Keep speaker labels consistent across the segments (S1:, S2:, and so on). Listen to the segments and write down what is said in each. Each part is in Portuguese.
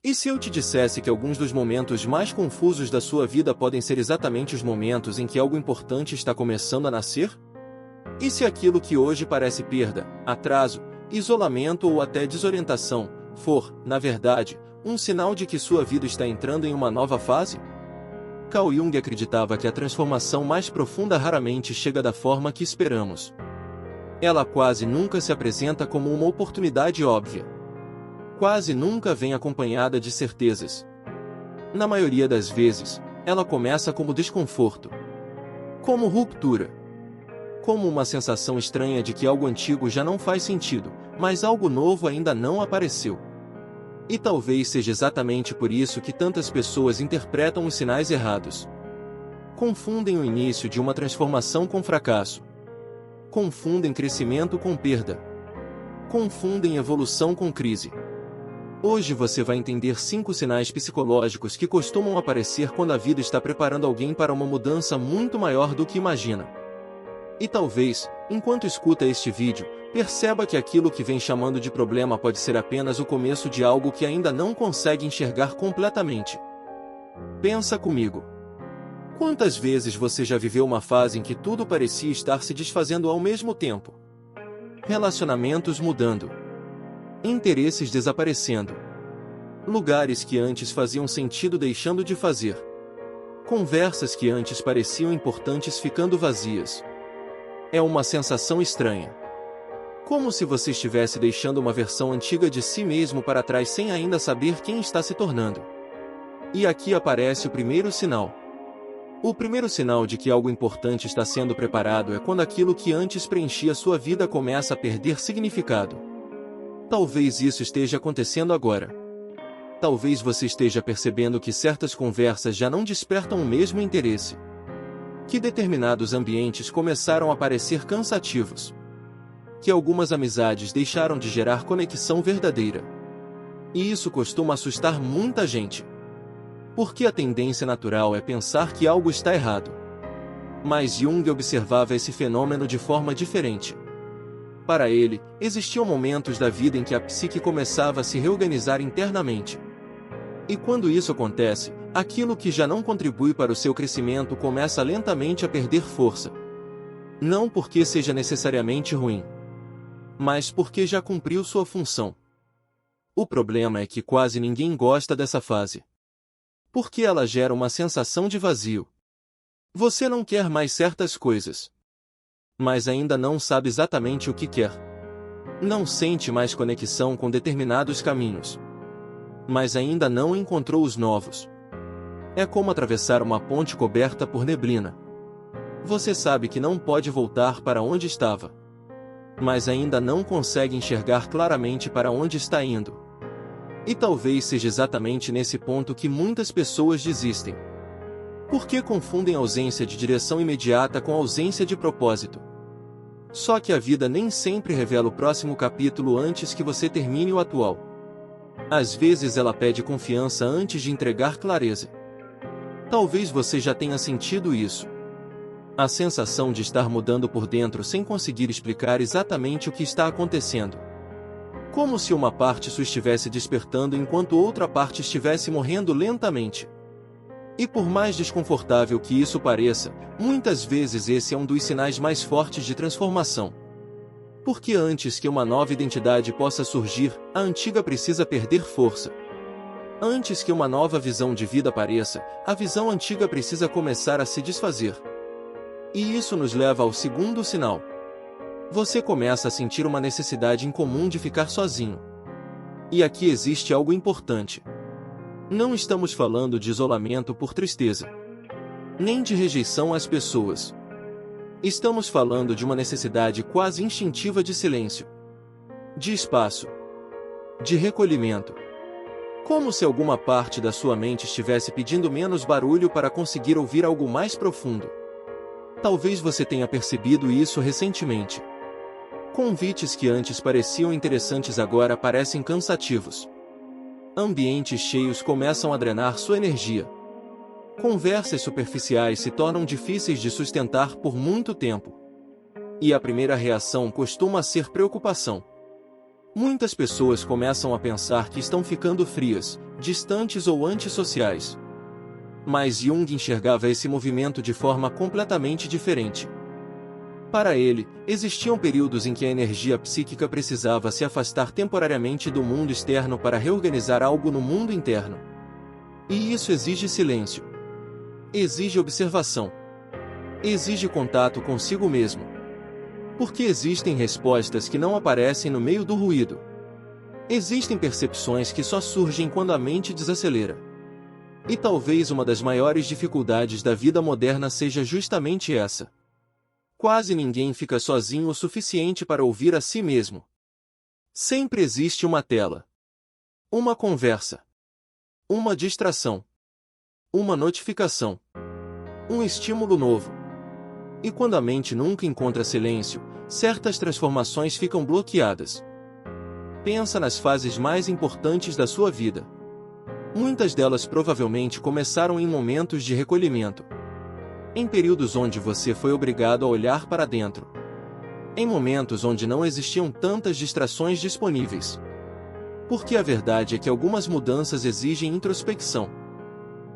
S1: E se eu te dissesse que alguns dos momentos mais confusos da sua vida podem ser exatamente os momentos em que algo importante está começando a nascer? E se aquilo que hoje parece perda, atraso, isolamento ou até desorientação, for, na verdade, um sinal de que sua vida está entrando em uma nova fase? Carl Jung acreditava que a transformação mais profunda raramente chega da forma que esperamos. Ela quase nunca se apresenta como uma oportunidade óbvia. Quase nunca vem acompanhada de certezas. Na maioria das vezes, ela começa como desconforto, como ruptura, como uma sensação estranha de que algo antigo já não faz sentido, mas algo novo ainda não apareceu. E talvez seja exatamente por isso que tantas pessoas interpretam os sinais errados. Confundem o início de uma transformação com fracasso. Confundem crescimento com perda. Confundem evolução com crise. Hoje você vai entender 5 sinais psicológicos que costumam aparecer quando a vida está preparando alguém para uma mudança muito maior do que imagina. E talvez, enquanto escuta este vídeo, perceba que aquilo que vem chamando de problema pode ser apenas o começo de algo que ainda não consegue enxergar completamente. Pensa comigo. Quantas vezes você já viveu uma fase em que tudo parecia estar se desfazendo ao mesmo tempo? Relacionamentos mudando. Interesses desaparecendo. Lugares que antes faziam sentido deixando de fazer. Conversas que antes pareciam importantes ficando vazias. É uma sensação estranha. Como se você estivesse deixando uma versão antiga de si mesmo para trás sem ainda saber quem está se tornando. E aqui aparece o primeiro sinal. O primeiro sinal de que algo importante está sendo preparado é quando aquilo que antes preenchia sua vida começa a perder significado. Talvez isso esteja acontecendo agora. Talvez você esteja percebendo que certas conversas já não despertam o mesmo interesse. Que determinados ambientes começaram a parecer cansativos. Que algumas amizades deixaram de gerar conexão verdadeira. E isso costuma assustar muita gente. Porque a tendência natural é pensar que algo está errado. Mas Jung observava esse fenômeno de forma diferente. Para ele, existiam momentos da vida em que a psique começava a se reorganizar internamente. E quando isso acontece, aquilo que já não contribui para o seu crescimento começa lentamente a perder força. Não porque seja necessariamente ruim, mas porque já cumpriu sua função. O problema é que quase ninguém gosta dessa fase. Porque ela gera uma sensação de vazio. Você não quer mais certas coisas, mas ainda não sabe exatamente o que quer. Não sente mais conexão com determinados caminhos, mas ainda não encontrou os novos. É como atravessar uma ponte coberta por neblina. Você sabe que não pode voltar para onde estava, mas ainda não consegue enxergar claramente para onde está indo. E talvez seja exatamente nesse ponto que muitas pessoas desistem. Porque confundem ausência de direção imediata com ausência de propósito. Só que a vida nem sempre revela o próximo capítulo antes que você termine o atual. Às vezes ela pede confiança antes de entregar clareza. Talvez você já tenha sentido isso. A sensação de estar mudando por dentro sem conseguir explicar exatamente o que está acontecendo. Como se uma parte sua estivesse despertando enquanto outra parte estivesse morrendo lentamente. E por mais desconfortável que isso pareça, muitas vezes esse é um dos sinais mais fortes de transformação. Porque antes que uma nova identidade possa surgir, a antiga precisa perder força. Antes que uma nova visão de vida apareça, a visão antiga precisa começar a se desfazer. E isso nos leva ao segundo sinal. Você começa a sentir uma necessidade incomum de ficar sozinho. E aqui existe algo importante. Não estamos falando de isolamento por tristeza, nem de rejeição às pessoas. Estamos falando de uma necessidade quase instintiva de silêncio, de espaço, de recolhimento. Como se alguma parte da sua mente estivesse pedindo menos barulho para conseguir ouvir algo mais profundo. Talvez você tenha percebido isso recentemente. Convites que antes pareciam interessantes agora parecem cansativos. Ambientes cheios começam a drenar sua energia. Conversas superficiais se tornam difíceis de sustentar por muito tempo. E a primeira reação costuma ser preocupação. Muitas pessoas começam a pensar que estão ficando frias, distantes ou antissociais. Mas Jung enxergava esse movimento de forma completamente diferente. Para ele, existiam períodos em que a energia psíquica precisava se afastar temporariamente do mundo externo para reorganizar algo no mundo interno. E isso exige silêncio. Exige observação. Exige contato consigo mesmo. Porque existem respostas que não aparecem no meio do ruído. Existem percepções que só surgem quando a mente desacelera. E talvez uma das maiores dificuldades da vida moderna seja justamente essa. Quase ninguém fica sozinho o suficiente para ouvir a si mesmo. Sempre existe uma tela. Uma conversa. Uma distração. Uma notificação. Um estímulo novo. E quando a mente nunca encontra silêncio, certas transformações ficam bloqueadas. Pensa nas fases mais importantes da sua vida. Muitas delas provavelmente começaram em momentos de recolhimento. Em períodos onde você foi obrigado a olhar para dentro. Em momentos onde não existiam tantas distrações disponíveis. Porque a verdade é que algumas mudanças exigem introspecção.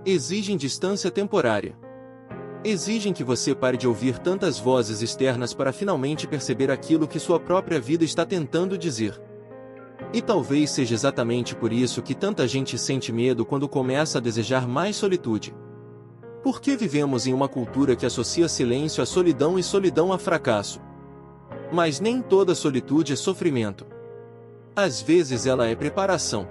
S1: Exigem distância temporária. Exigem que você pare de ouvir tantas vozes externas para finalmente perceber aquilo que sua própria vida está tentando dizer. E talvez seja exatamente por isso que tanta gente sente medo quando começa a desejar mais solitude. Porque vivemos em uma cultura que associa silêncio à solidão e solidão a fracasso. Mas nem toda solitude é sofrimento. Às vezes ela é preparação.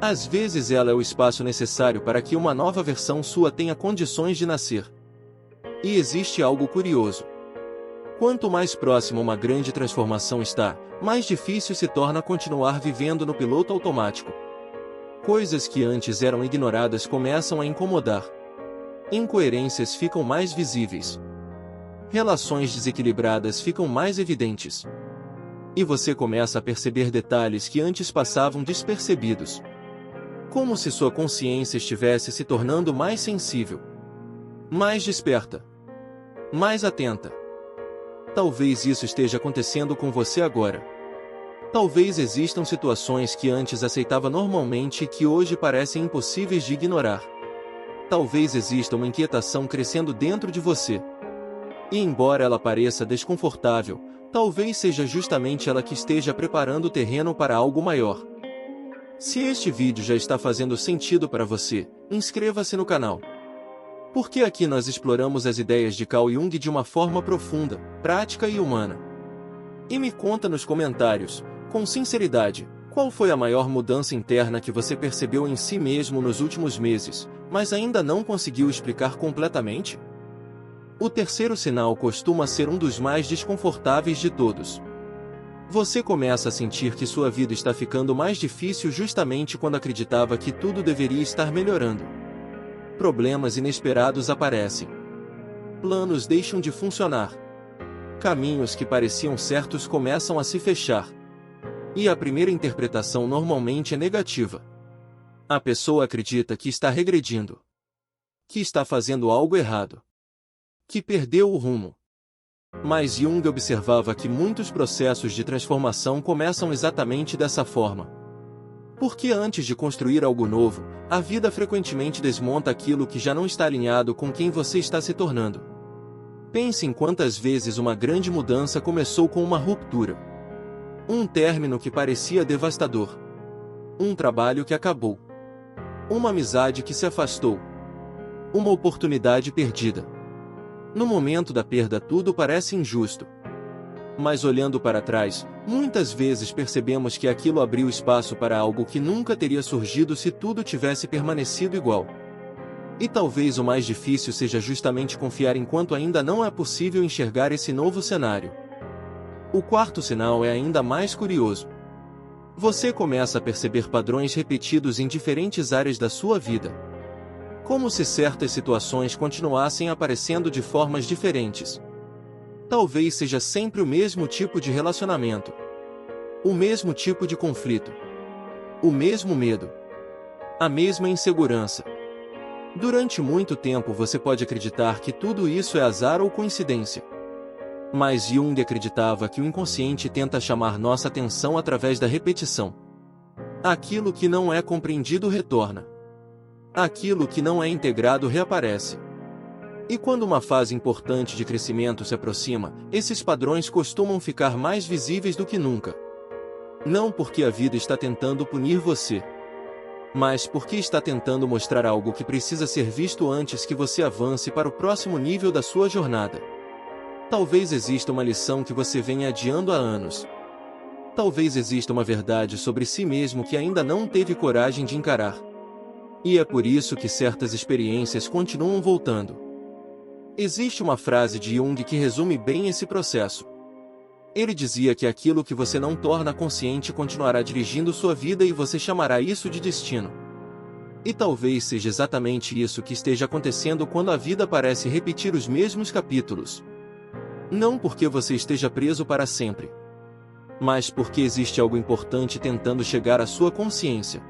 S1: Às vezes ela é o espaço necessário para que uma nova versão sua tenha condições de nascer. E existe algo curioso. Quanto mais próximo uma grande transformação está, mais difícil se torna continuar vivendo no piloto automático. Coisas que antes eram ignoradas começam a incomodar. Incoerências ficam mais visíveis. Relações desequilibradas ficam mais evidentes. E você começa a perceber detalhes que antes passavam despercebidos. Como se sua consciência estivesse se tornando mais sensível. Mais desperta. Mais atenta. Talvez isso esteja acontecendo com você agora. Talvez existam situações que antes aceitava normalmente e que hoje parecem impossíveis de ignorar. Talvez exista uma inquietação crescendo dentro de você. E embora ela pareça desconfortável, talvez seja justamente ela que esteja preparando o terreno para algo maior. Se este vídeo já está fazendo sentido para você, inscreva-se no canal. Porque aqui nós exploramos as ideias de Carl Jung de uma forma profunda, prática e humana. E me conta nos comentários, com sinceridade, qual foi a maior mudança interna que você percebeu em si mesmo nos últimos meses, mas ainda não conseguiu explicar completamente? O terceiro sinal costuma ser um dos mais desconfortáveis de todos. Você começa a sentir que sua vida está ficando mais difícil justamente quando acreditava que tudo deveria estar melhorando. Problemas inesperados aparecem. Planos deixam de funcionar. Caminhos que pareciam certos começam a se fechar. E a primeira interpretação normalmente é negativa. A pessoa acredita que está regredindo. Que está fazendo algo errado. Que perdeu o rumo. Mas Jung observava que muitos processos de transformação começam exatamente dessa forma. Porque antes de construir algo novo, a vida frequentemente desmonta aquilo que já não está alinhado com quem você está se tornando. Pense em quantas vezes uma grande mudança começou com uma ruptura. Um término que parecia devastador. Um trabalho que acabou. Uma amizade que se afastou. Uma oportunidade perdida. No momento da perda tudo parece injusto. Mas olhando para trás, muitas vezes percebemos que aquilo abriu espaço para algo que nunca teria surgido se tudo tivesse permanecido igual. E talvez o mais difícil seja justamente confiar enquanto ainda não é possível enxergar esse novo cenário. O quarto sinal é ainda mais curioso. Você começa a perceber padrões repetidos em diferentes áreas da sua vida. Como se certas situações continuassem aparecendo de formas diferentes. Talvez seja sempre o mesmo tipo de relacionamento. O mesmo tipo de conflito. O mesmo medo. A mesma insegurança. Durante muito tempo você pode acreditar que tudo isso é azar ou coincidência. Mas Jung acreditava que o inconsciente tenta chamar nossa atenção através da repetição. Aquilo que não é compreendido retorna. Aquilo que não é integrado reaparece. E quando uma fase importante de crescimento se aproxima, esses padrões costumam ficar mais visíveis do que nunca. Não porque a vida está tentando punir você, mas porque está tentando mostrar algo que precisa ser visto antes que você avance para o próximo nível da sua jornada. Talvez exista uma lição que você venha adiando há anos. Talvez exista uma verdade sobre si mesmo que ainda não teve coragem de encarar. E é por isso que certas experiências continuam voltando. Existe uma frase de Jung que resume bem esse processo. Ele dizia que aquilo que você não torna consciente continuará dirigindo sua vida e você chamará isso de destino. E talvez seja exatamente isso que esteja acontecendo quando a vida parece repetir os mesmos capítulos. Não porque você esteja preso para sempre, mas porque existe algo importante tentando chegar à sua consciência.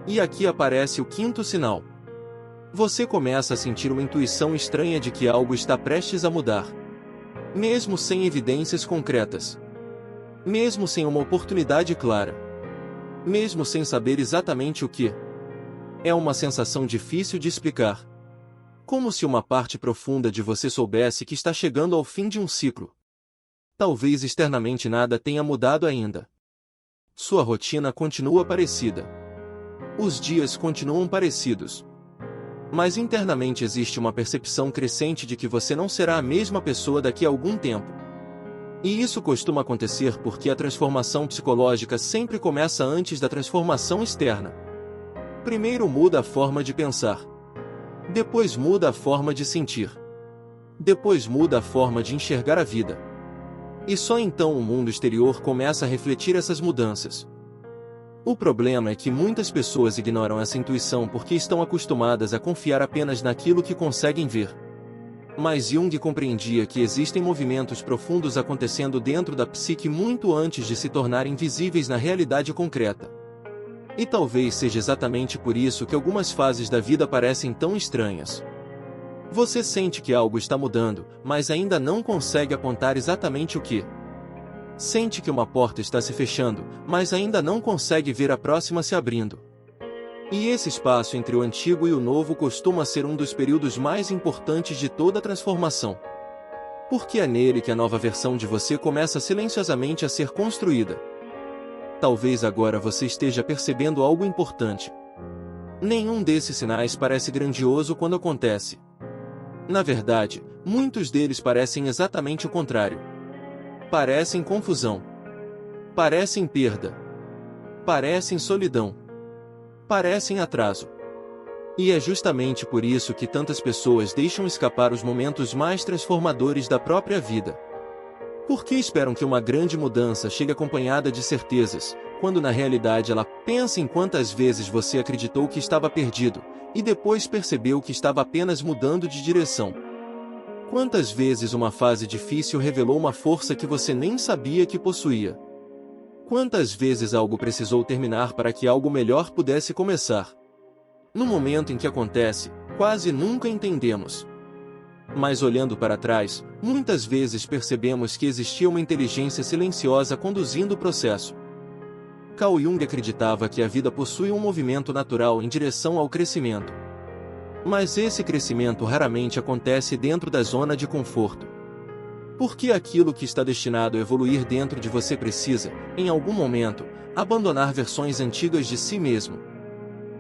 S1: E aqui aparece o quinto sinal. Você começa a sentir uma intuição estranha de que algo está prestes a mudar. Mesmo sem evidências concretas. Mesmo sem uma oportunidade clara. Mesmo sem saber exatamente o que. É uma sensação difícil de explicar. Como se uma parte profunda de você soubesse que está chegando ao fim de um ciclo. Talvez externamente nada tenha mudado ainda. Sua rotina continua parecida. Os dias continuam parecidos. Mas internamente existe uma percepção crescente de que você não será a mesma pessoa daqui a algum tempo. E isso costuma acontecer porque a transformação psicológica sempre começa antes da transformação externa. Primeiro muda a forma de pensar. Depois muda a forma de sentir. Depois muda a forma de enxergar a vida. E só então o mundo exterior começa a refletir essas mudanças. O problema é que muitas pessoas ignoram essa intuição porque estão acostumadas a confiar apenas naquilo que conseguem ver. Mas Jung compreendia que existem movimentos profundos acontecendo dentro da psique muito antes de se tornarem visíveis na realidade concreta. E talvez seja exatamente por isso que algumas fases da vida parecem tão estranhas. Você sente que algo está mudando, mas ainda não consegue apontar exatamente o que. Sente que uma porta está se fechando, mas ainda não consegue ver a próxima se abrindo. E esse espaço entre o antigo e o novo costuma ser um dos períodos mais importantes de toda a transformação. Porque é nele que a nova versão de você começa silenciosamente a ser construída. Talvez agora você esteja percebendo algo importante. Nenhum desses sinais parece grandioso quando acontece. Na verdade, muitos deles parecem exatamente o contrário. Parecem confusão. Parecem perda. Parecem solidão. Parecem atraso. E é justamente por isso que tantas pessoas deixam escapar os momentos mais transformadores da própria vida. Porque esperam que uma grande mudança chegue acompanhada de certezas, quando na realidade ela pensa em quantas vezes você acreditou que estava perdido, e depois percebeu que estava apenas mudando de direção. Quantas vezes uma fase difícil revelou uma força que você nem sabia que possuía? Quantas vezes algo precisou terminar para que algo melhor pudesse começar? No momento em que acontece, quase nunca entendemos. Mas olhando para trás, muitas vezes percebemos que existia uma inteligência silenciosa conduzindo o processo. Carl Jung acreditava que a vida possui um movimento natural em direção ao crescimento. Mas esse crescimento raramente acontece dentro da zona de conforto. Porque aquilo que está destinado a evoluir dentro de você precisa, em algum momento, abandonar versões antigas de si mesmo.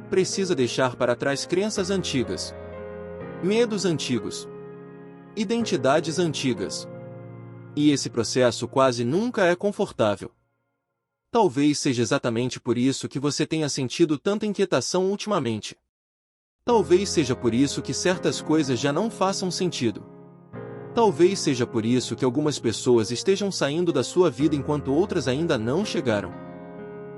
S1: Precisa deixar para trás crenças antigas, medos antigos, identidades antigas. E esse processo quase nunca é confortável. Talvez seja exatamente por isso que você tenha sentido tanta inquietação ultimamente. Talvez seja por isso que certas coisas já não façam sentido. Talvez seja por isso que algumas pessoas estejam saindo da sua vida enquanto outras ainda não chegaram.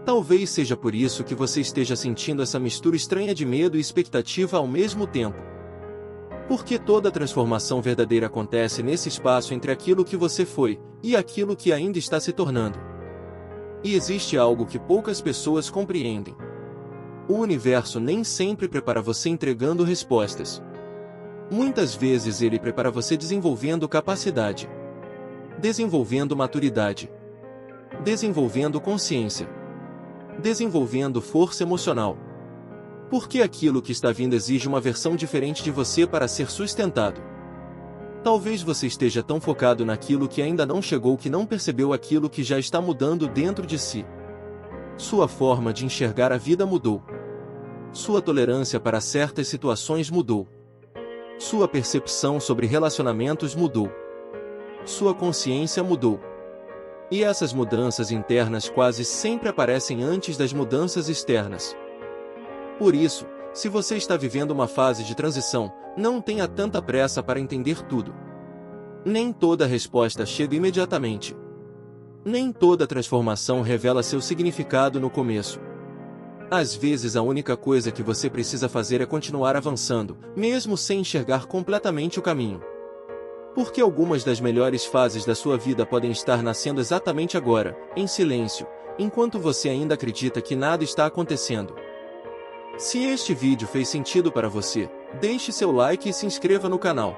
S1: Talvez seja por isso que você esteja sentindo essa mistura estranha de medo e expectativa ao mesmo tempo. Porque toda transformação verdadeira acontece nesse espaço entre aquilo que você foi e aquilo que ainda está se tornando. E existe algo que poucas pessoas compreendem. O universo nem sempre prepara você entregando respostas. Muitas vezes ele prepara você desenvolvendo capacidade. desenvolvendo maturidade, desenvolvendo consciência, desenvolvendo força emocional. Porque aquilo que está vindo exige uma versão diferente de você para ser sustentado. Talvez você esteja tão focado naquilo que ainda não chegou que não percebeu aquilo que já está mudando dentro de si. Sua forma de enxergar a vida mudou. Sua tolerância para certas situações mudou. Sua percepção sobre relacionamentos mudou. Sua consciência mudou. E essas mudanças internas quase sempre aparecem antes das mudanças externas. Por isso, se você está vivendo uma fase de transição, não tenha tanta pressa para entender tudo. Nem toda resposta chega imediatamente. Nem toda transformação revela seu significado no começo. Às vezes a única coisa que você precisa fazer é continuar avançando, mesmo sem enxergar completamente o caminho. Porque algumas das melhores fases da sua vida podem estar nascendo exatamente agora, em silêncio, enquanto você ainda acredita que nada está acontecendo. Se este vídeo fez sentido para você, deixe seu like e se inscreva no canal.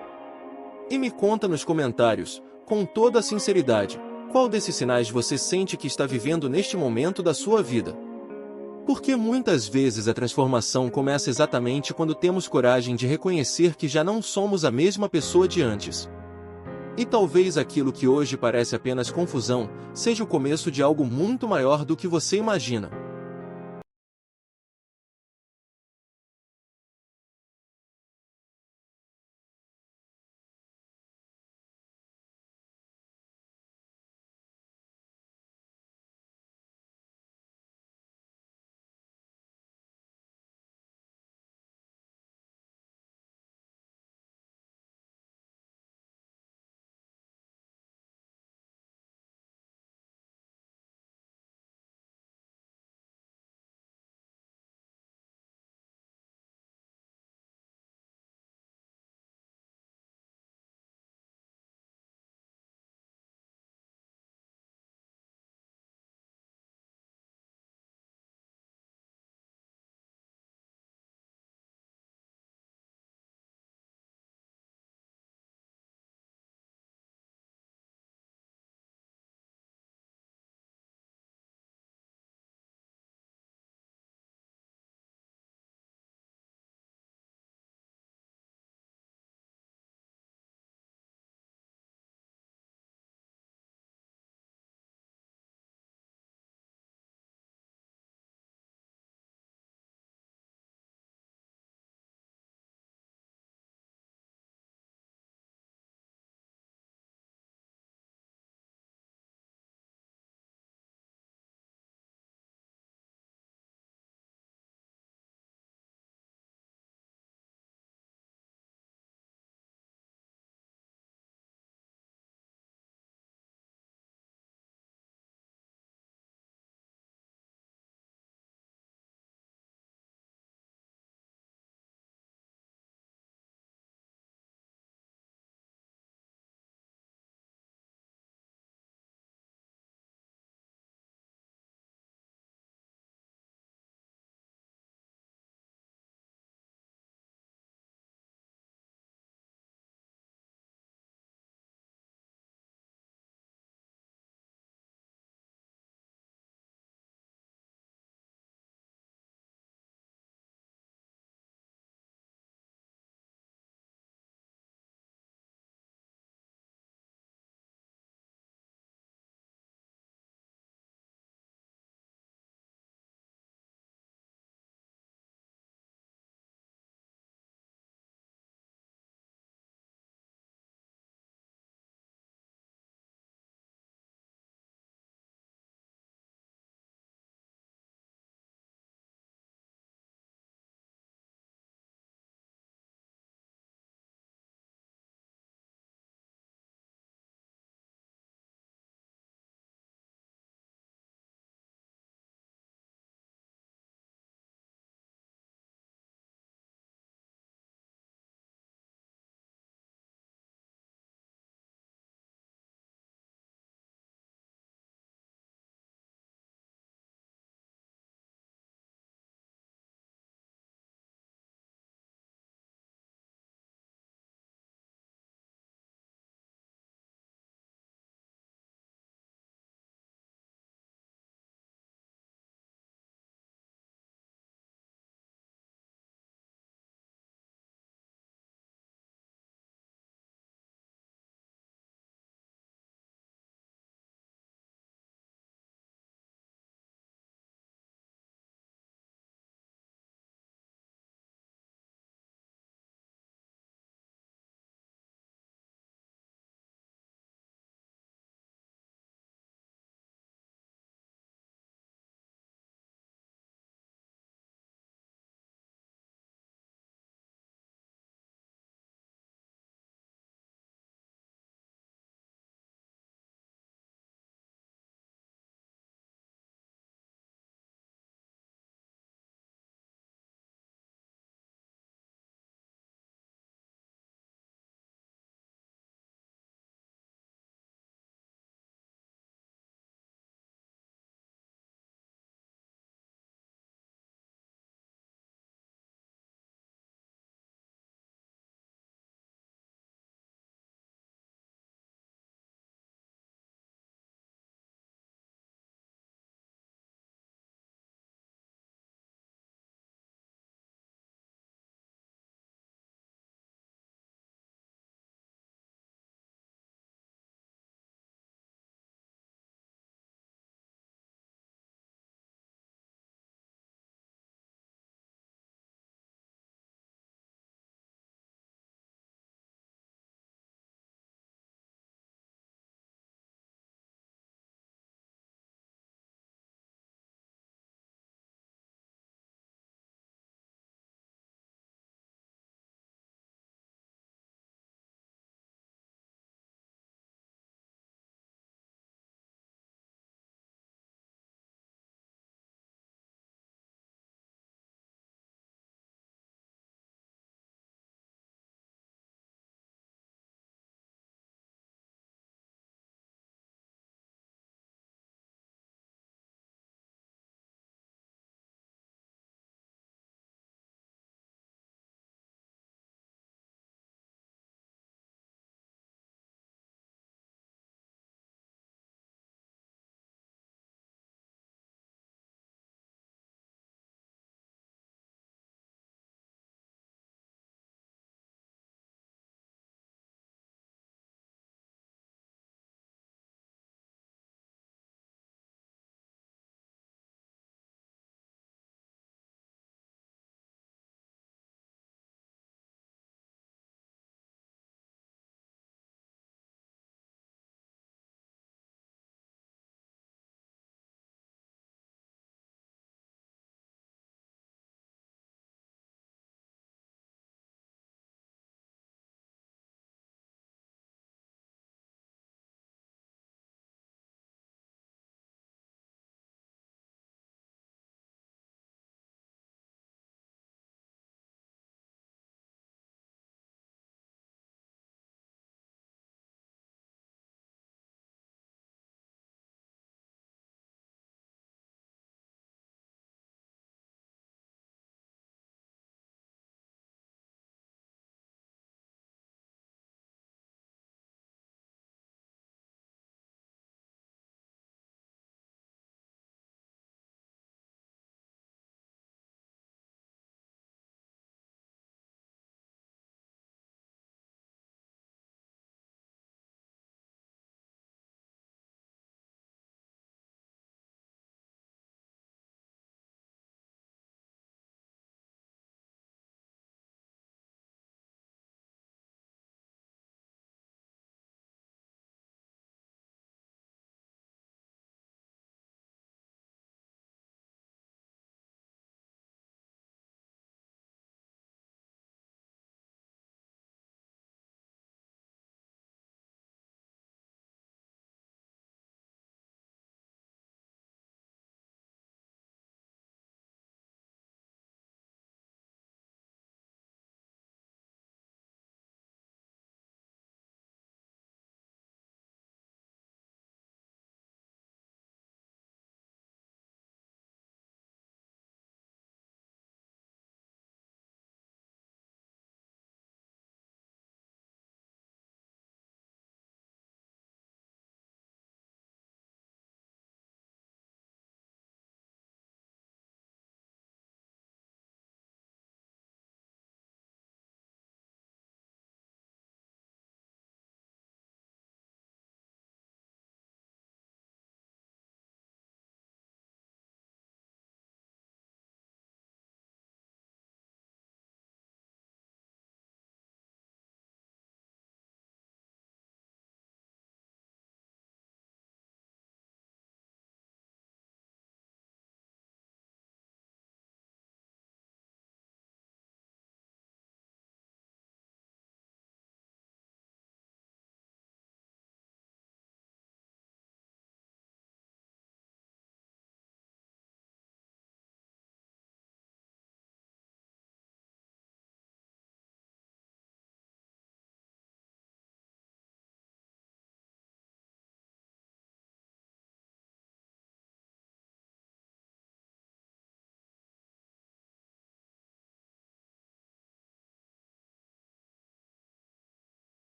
S1: E me conta nos comentários, com toda a sinceridade, qual desses sinais você sente que está vivendo neste momento da sua vida. Porque muitas vezes a transformação começa exatamente quando temos coragem de reconhecer que já não somos a mesma pessoa de antes. E talvez aquilo que hoje parece apenas confusão, seja o começo de algo muito maior do que você imagina.